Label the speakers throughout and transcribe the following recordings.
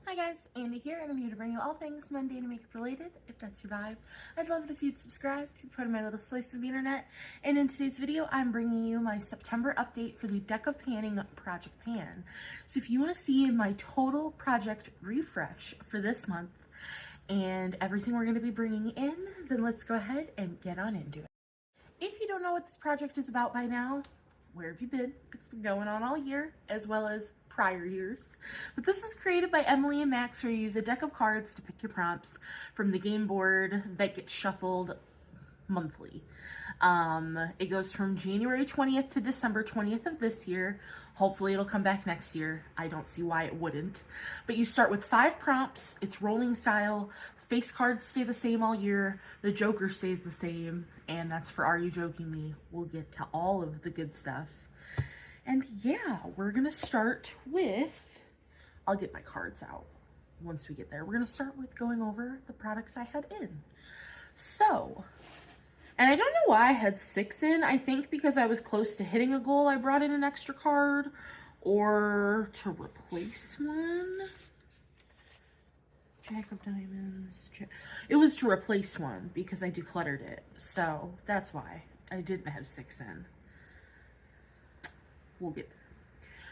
Speaker 1: Hi guys, Andy here, and I'm here to bring you all things mundane makeup related. If that's your vibe, I'd love it if you'd subscribe, keep part of my little slice of the internet. And in today's video, I'm bringing you my September update for the Deck of Panning Project Pan. So if you want to see my total project refresh for this month and everything we're going to be bringing in, then let's go ahead and get on into it. If you don't know what this project is about by now, where have you been? It's been going on all year, as well as prior years. But this is created by Emily and Max, where you use a deck of cards to pick your prompts from the game board that gets shuffled monthly. It goes from January 20th to December 20th of this year. Hopefully it'll come back next year. I don't see why it wouldn't. But you start with 5 prompts. It's rolling style. Face cards stay the same all year. The Joker stays the same. And that's for Are You Joking Me? We'll get to all of the good stuff. And yeah, we're gonna start with, I'll get my cards out once we get there. We're gonna start with going over the products I had in. So, and I don't know why I had 6 in. I think because I was close to hitting a goal, I brought in an extra card, or to replace one. Jack of Diamonds. It was to replace one because I decluttered it. So that's why I didn't have 6 in. We'll get there.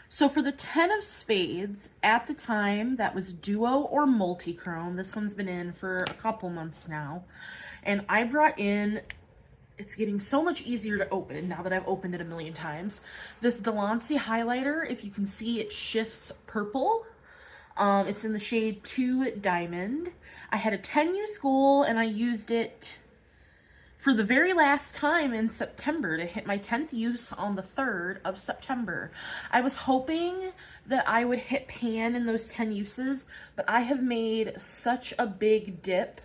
Speaker 1: So for the 10 of spades, at the time, that was duo or multi-chrome. This one's been in for a couple months now. And I brought in, it's getting so much easier to open now that I've opened it a million times, this Delancey highlighter. If you can see, it shifts purple. It's in the shade 2 Diamond. I had a 10-use goal, and I used it for the very last time in September to hit my 10th use on the 3rd of September. I was hoping that I would hit pan in those 10 uses, but I have made such a big dip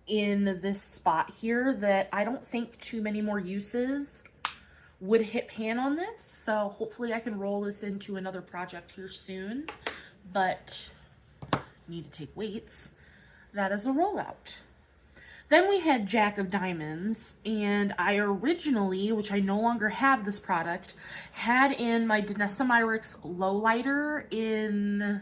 Speaker 1: in this spot here that I don't think too many more uses would hit pan on this. So hopefully I can roll this into another project here soon, but need to take weights. That is a rollout. Then we had Jack of Diamonds, and I originally, which I no longer have this product, had in my Danessa Myricks Lowlighter in,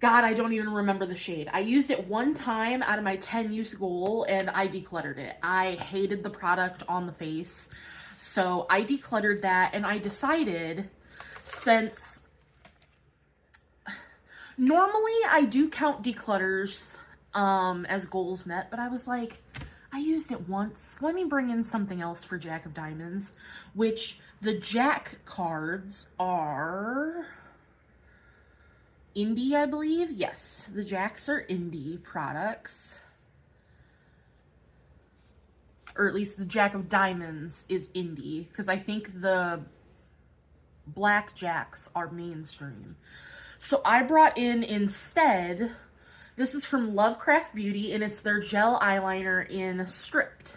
Speaker 1: God, I don't even remember the shade. I used it one time out of my 10-use goal, and I decluttered it. I hated the product on the face, so I decluttered that, and I decided, since normally I do count declutters as goals met, but I was like, I used it once. Let me bring in something else for Jack of Diamonds, which the Jack cards are indie, I believe. Yes, the Jacks are indie products. Or at least the Jack of Diamonds is indie, because I think the Black Jacks are mainstream. So I brought in instead, this is from Lovecraft Beauty, and it's their gel eyeliner in Stripped.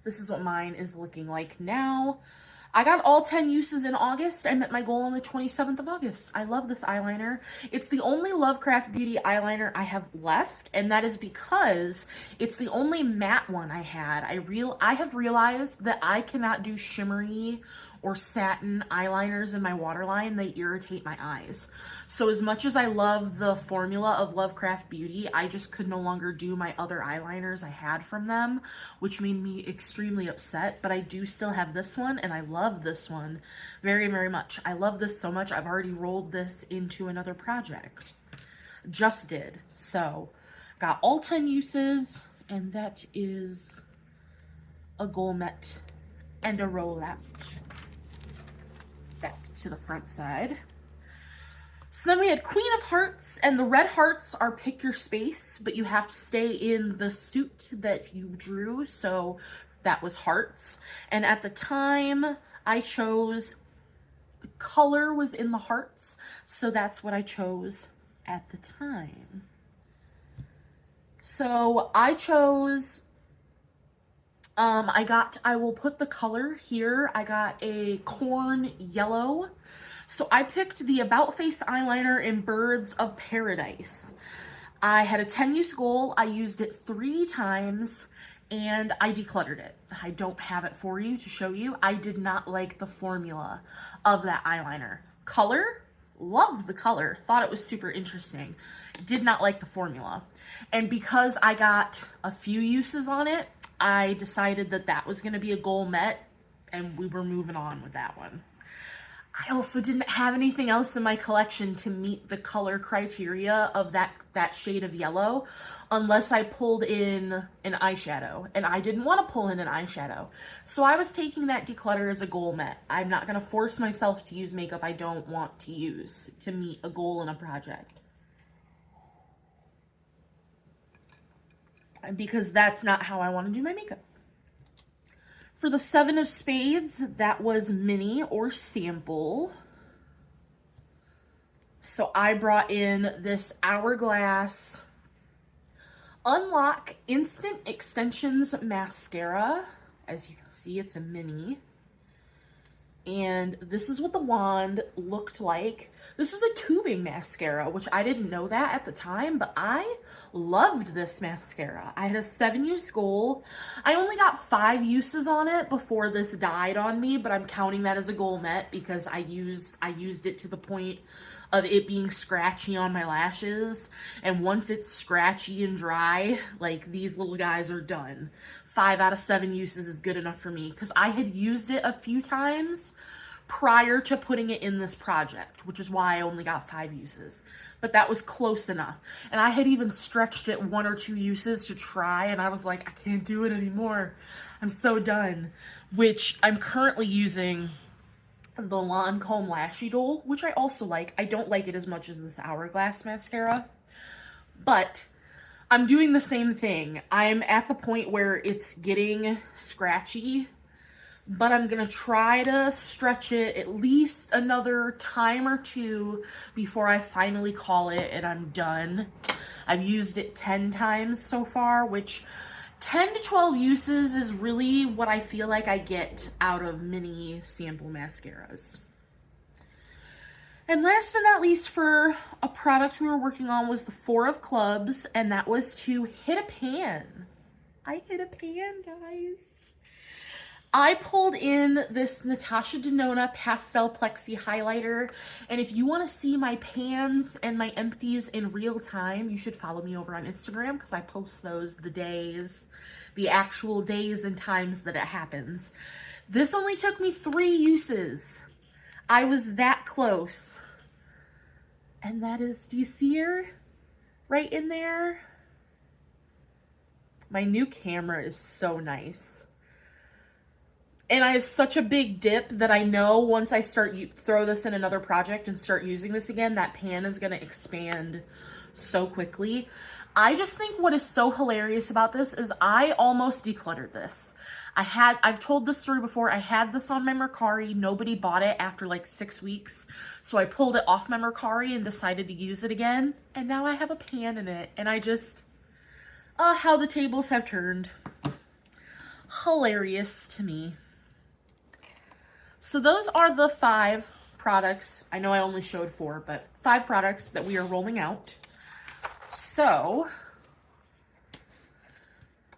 Speaker 1: This is what mine is looking like now. I got all 10 uses in August. I met my goal on the 27th of August. I love this eyeliner. It's the only Lovecraft Beauty eyeliner I have left, and that is because it's the only matte one I had. I have realized that I cannot do shimmery or satin eyeliners in my waterline. They irritate my eyes. So as much as I love the formula of Lovecraft Beauty, I just could no longer do my other eyeliners I had from them, which made me extremely upset. But I do still have this one, and I love this one very, very much. I love this so much, I've already rolled this into another project. Just did. So got all 10 uses, and that is a goal met and a rollout. Back to the front side. So then we had Queen of Hearts, and the red hearts are pick your space, but you have to stay in the suit that you drew, so that was hearts. And at the time, I chose, the color was in the hearts, so that's what I chose at the time. So I chose, I will put the color here. I got a corn yellow. So I picked the About Face eyeliner in Birds of Paradise. I had a 10-use goal. I used it 3 times, and I decluttered it. I don't have it for you to show you. I did not like the formula of that eyeliner. Color, loved the color, thought it was super interesting, did not like the formula. And because I got a few uses on it, I decided that that was going to be a goal met, and we were moving on with that one. I also didn't have anything else in my collection to meet the color criteria of that shade of yellow unless I pulled in an eyeshadow, and I didn't want to pull in an eyeshadow. So I was taking that declutter as a goal met. I'm not going to force myself to use makeup I don't want to use to meet a goal in a project. Because that's not how I want to do my makeup. For the 7 of Spades, that was mini or sample. So I brought in this Hourglass Unlock Instant Extensions Mascara. As you can see, it's a mini. And this is what the wand looked like. This was a tubing mascara, which I didn't know that at the time, but I loved this mascara. I had a 7-use goal. I only got 5 uses on it before this died on me, but I'm counting that as a goal met because I used it to the point of it being scratchy on my lashes. And once it's scratchy and dry, like, these little guys are done. 5 out of 7 uses is good enough for me because I had used it a few times prior to putting it in this project, which is why I only got 5 uses. But that was close enough. And I had even stretched it 1 or 2 uses to try, and I was like, I can't do it anymore. I'm so done. Which I'm currently using the Lancome Lash Idole, which I also like. I don't like it as much as this Hourglass mascara, but I'm doing the same thing. I'm at the point where it's getting scratchy, but I'm gonna try to stretch it at least another time or 2 before I finally call it and I'm done. I've used it 10 times so far, which 10 to 12 uses is really what I feel like I get out of mini sample mascaras. And last but not least, for a product we were working on was the 4 of Clubs, and that was to hit a pan. I hit a pan, guys. I pulled in this Natasha Denona Pastel Plexi highlighter, and if you want to see my pans and my empties in real time, you should follow me over on Instagram because I post those the actual days and times that it happens. This only took me 3 uses. I was that close. And that is, do you see her right in there? My new camera is so nice. And I have such a big dip that I know once I throw this in another project and start using this again, that pan is going to expand so quickly. I just think what is so hilarious about this is I almost decluttered this. I've told this story before. I had this on my Mercari. Nobody bought it after like 6 weeks. So I pulled it off my Mercari and decided to use it again. And now I have a pan in it. And I just, how the tables have turned. Hilarious to me. So those are the 5 products. I know I only showed 4, but 5 products that we are rolling out. So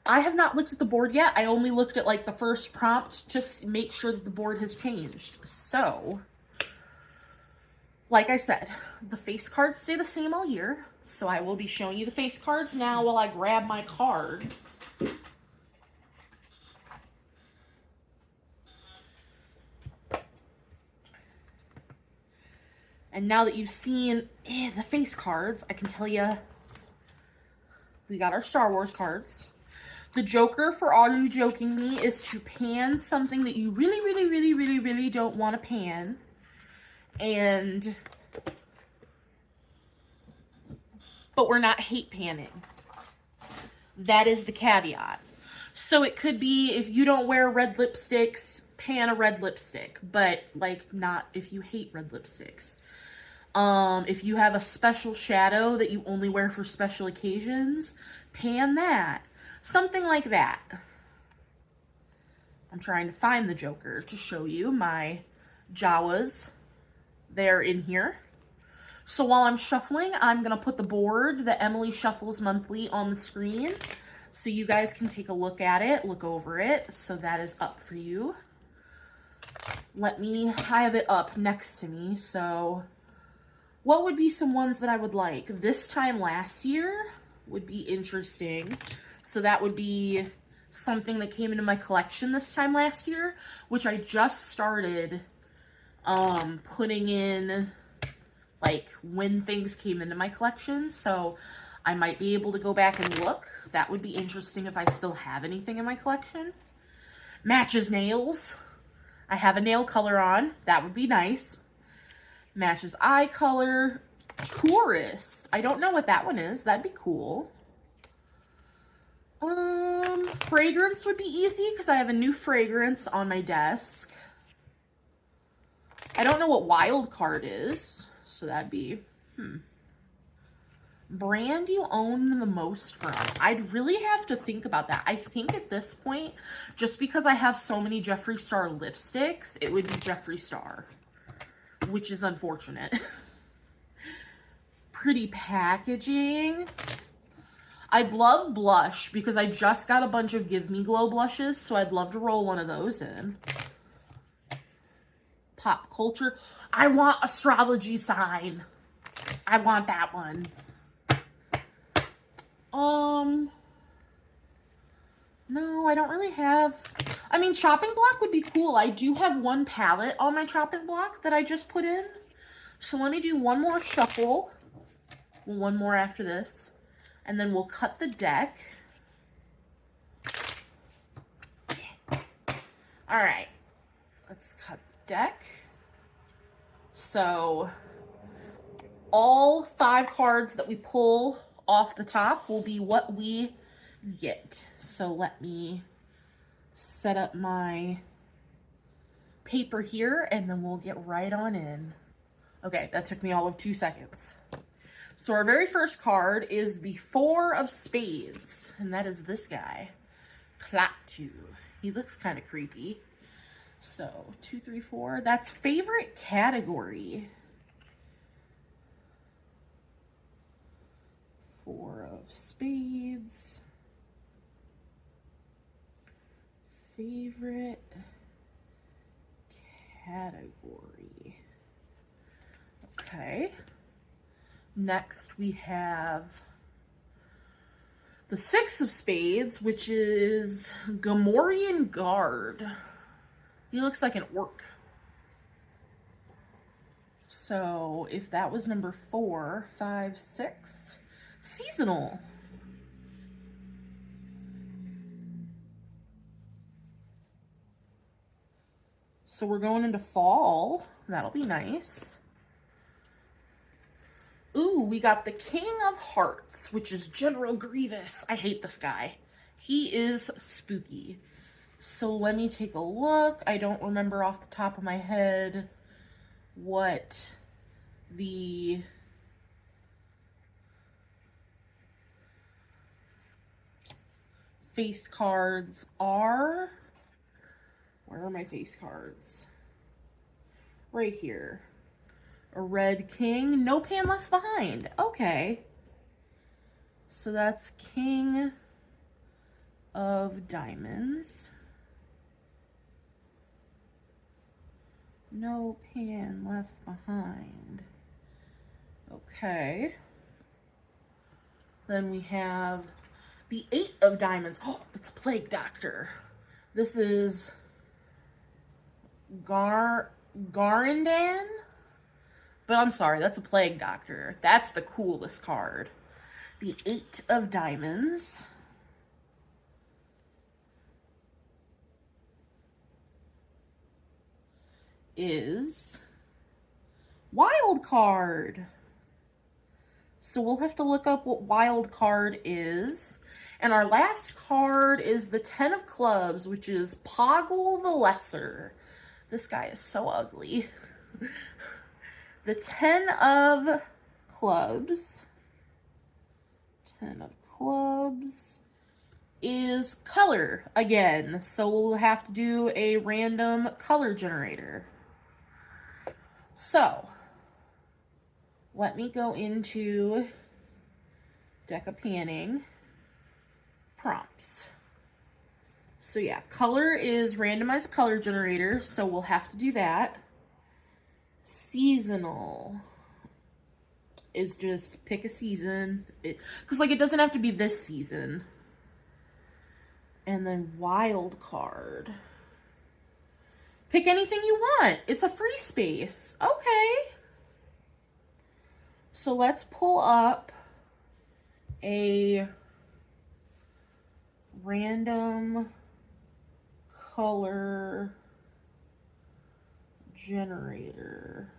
Speaker 1: I have not looked at the board yet. I only looked at like the first prompt to make sure that the board has changed. So, like I said, the face cards stay the same all year. So I will be showing you the face cards now while I grab my cards. And now that you've seen the face cards, I can tell you we got our Star Wars cards. The Joker, for all you joking me, is to pan something that you really, really, really, really, really don't want to pan. But we're not hate panning. That is the caveat. So it could be if you don't wear red lipsticks, pan a red lipstick. But, like, not if you hate red lipsticks. If you have a special shadow that you only wear for special occasions, pan that. Something like that. I'm trying to find the Joker to show you my Jawas. They're in here. So while I'm shuffling, I'm going to put the board that Emily shuffles monthly on the screen so you guys can take a look at it, look over it. So that is up for you. I have it up next to me, so What would be some ones that I would like? This time last year would be interesting. So that would be something that came into my collection this time last year, which I just started putting in like when things came into my collection. So I might be able to go back and look. That would be interesting if I still have anything in my collection. Matches nails. I have a nail color on. That would be nice. Matches eye color. Tourist. I don't know what that one is. That'd be cool. Fragrance would be easy because I have a new fragrance on my desk. I don't know what wild card is, so that'd be, Brand you own the most from? I'd really have to think about that. I think at this point, just because I have so many Jeffree Star lipsticks, it would be Jeffree Star, which is unfortunate. Pretty packaging. I'd love blush because I just got a bunch of Give Me Glow blushes, so I'd love to roll one of those in. Pop culture. I want astrology sign. I want that one. No, I don't really have, I mean, chopping block would be cool. I do have one palette on my chopping block that I just put in. So let me do one more shuffle. One more after this. And then we'll cut the deck. All right, let's cut the deck. So all 5 cards that we pull off the top will be what we get. So let me set up my paper here and then we'll get right on in. Okay, that took me all of 2 seconds. So our very first card is the 4 of Spades, and that is this guy, Klaatu. He looks kind of creepy. So 2, 3, 4. That's favorite category. 4 of Spades. Favorite category. Okay. Next we have the 6 of Spades, which is Gamorrean Guard. He looks like an orc. So if that was number 4, 5, 6, seasonal. So we're going into fall. That'll be nice. Ooh, we got the King of Hearts, which is General Grievous. I hate this guy. He is spooky. So let me take a look. I don't remember off the top of my head what the face cards are. Where are my face cards? Right here. A red king, no pan left behind. Okay. So that's King of Diamonds. No pan left behind. Okay. Then we have the 8 of Diamonds. Oh, it's a Plague Doctor. This is Garandan? But I'm sorry, that's a Plague Doctor. That's the coolest card. The 8 of Diamonds. Is Wild Card. So we'll have to look up what Wild Card is. And our last card is the 10 of Clubs, which is Poggle the Lesser. This guy is so ugly. The 10 of Clubs. 10 of Clubs is color again. So we'll have to do a random color generator. So let me go into deckofpanning prompts. So yeah, color is randomized color generator, so we'll have to do that. Seasonal. is just pick a season. Because, like, it doesn't have to be this season. And then wild card. Pick anything you want. It's a free space. Okay. So let's pull up a random color generator.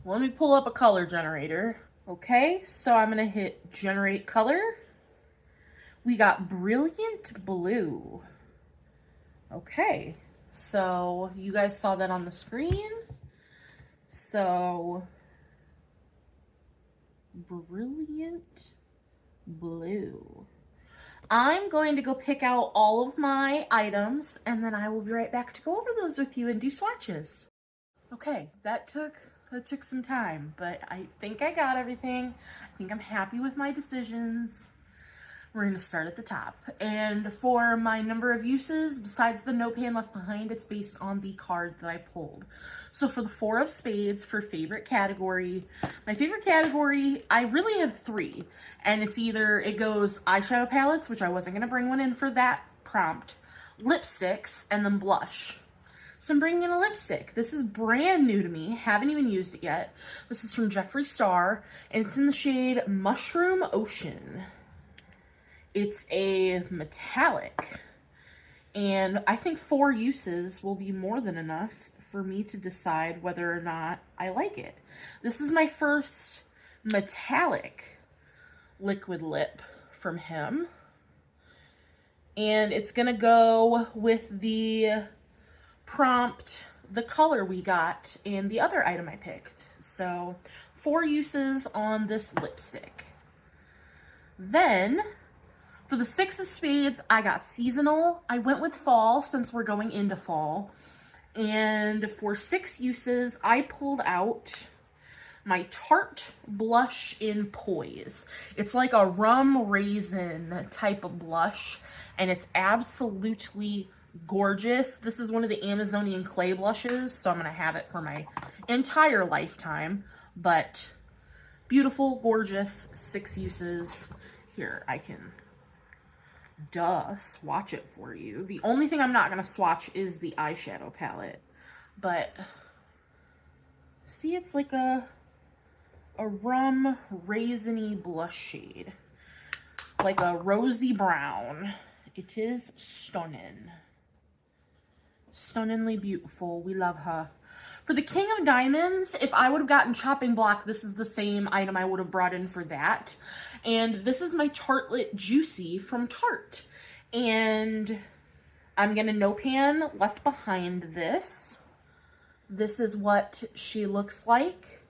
Speaker 1: Let me pull up a color generator. Okay, so I'm gonna hit generate color. We got brilliant blue. Okay, so you guys saw that on the screen. So brilliant blue. I'm going to go pick out all of my items and then I will be right back to go over those with you and do swatches. Okay, that took some time, but I think I got everything. I think I'm happy with my decisions. We're gonna start at the top. And for my number of uses, besides the no pan left behind, it's based on the card that I pulled. So for the 4 of spades, for favorite category, my favorite category, I really have 3. And it's either, it goes eyeshadow palettes, which I wasn't gonna bring one in for that prompt, lipsticks, and then blush. So I'm bringing in a lipstick. This is brand new to me. Haven't even used it yet. This is from Jeffree Star, and it's in the shade Mushroom Ocean. It's a metallic, and I think 4 uses will be more than enough for me to decide whether or not I like it. This is my first metallic liquid lip from him, and it's gonna go with the prompt, the color we got, and the other item I picked. So 4 uses on this lipstick. Then for the 6 of spades, I got seasonal. I went with fall since we're going into fall. And for 6 uses, I pulled out my Tarte blush in Poise. It's like a rum raisin type of blush, and it's absolutely gorgeous. This is one of the Amazonian clay blushes, so I'm gonna have it for my entire lifetime. But beautiful, gorgeous, 6 uses. Here, I can swatch it for you. The only thing I'm not gonna swatch is the eyeshadow palette, but see, it's like a rum raisiny blush shade, like a rosy brown. It is stunning, stunningly beautiful. We love her. For the King of Diamonds, if I would have gotten chopping block, this is the same item I would have brought in for that. And this is my Tartelette Juicy from Tarte. And I'm gonna no pan left behind this. This is what she looks like.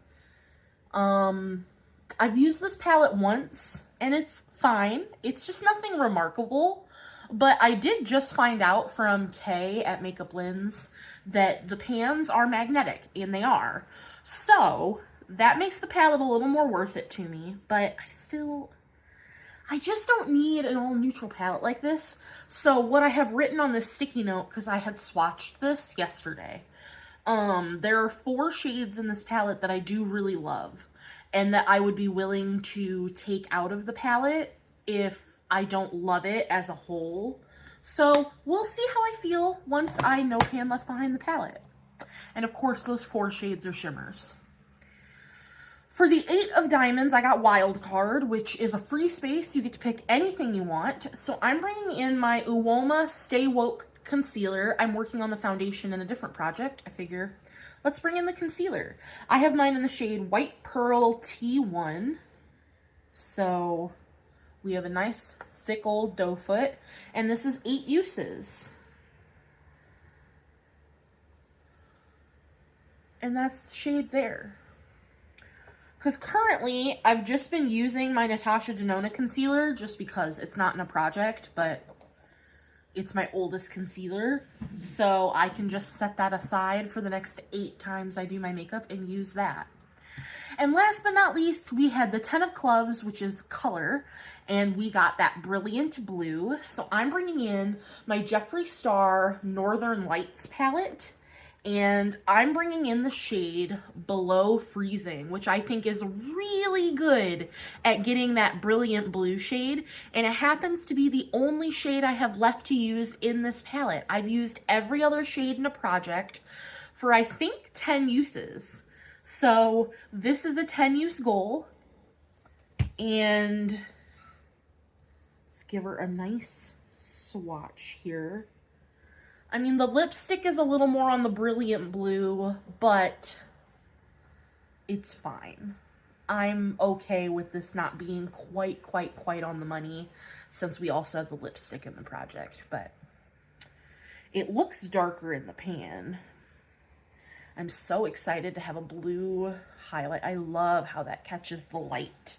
Speaker 1: I've used this palette once and it's fine. It's just nothing remarkable. But I did just find out from Kay at Makeup Lens that the pans are magnetic, and they are. So that makes the palette a little more worth it to me, but I just don't need an all neutral palette like this. So what I have written on this sticky note, because I had swatched this yesterday, there are 4 shades in this palette that I do really love, and that I would be willing to take out of the palette if I don't love it as a whole. So we'll see how I feel once I no pan left behind the palette. And of course, those 4 shades are shimmers. For the 8 of Diamonds, I got Wild Card, which is a free space. You get to pick anything you want. So I'm bringing in my Uoma Stay Woke Concealer. I'm working on the foundation in a different project. I figure, let's bring in the concealer. I have mine in the shade White Pearl T1. So we have a nice thick old doe foot, and this is 8 uses. And that's the shade there. Because currently, I've just been using my Natasha Denona concealer just because it's not in a project, but it's my oldest concealer. So I can just set that aside for the next 8 times I do my makeup and use that. And last but not least, we had the 10 of clubs, which is color, and we got that brilliant blue. So I'm bringing in my Jeffree Star Northern Lights palette, and I'm bringing in the shade Below Freezing, which I think is really good at getting that brilliant blue shade. And it happens to be the only shade I have left to use in this palette. I've used every other shade in a project for, I think, 10 uses. So this is a 10 use goal. And let's give her a nice swatch here. I mean, the lipstick is a little more on the brilliant blue, but it's fine. I'm okay with this not being quite on the money, since we also have the lipstick in the project, but it looks darker in the pan. I'm so excited to have a blue highlight. I love how that catches the light.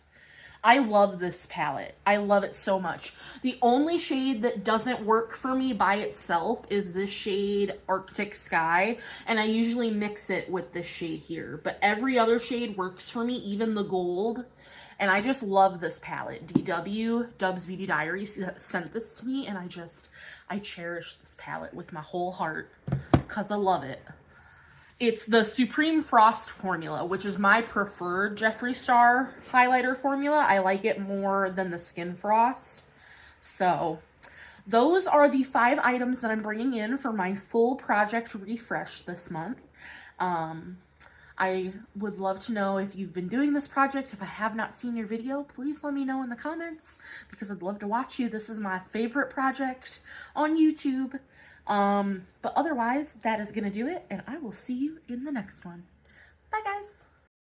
Speaker 1: I love this palette. I love it so much. The only shade that doesn't work for me by itself is this shade Arctic Sky, and I usually mix it with this shade here, but every other shade works for me, even the gold. And I just love this palette. DW, Dubs Beauty Diaries, sent this to me, and I cherish this palette with my whole heart because I love it. It's the Supreme Frost formula, which is my preferred Jeffree Star highlighter formula. I like it more than the Skin Frost. So those are the 5 items that I'm bringing in for my full project refresh this month. I would love to know if you've been doing this project. If I have not seen your video, please let me know in the comments because I'd love to watch you. This is my favorite project on YouTube. But otherwise, that is going to do it, and I will see you in the next one. Bye, guys.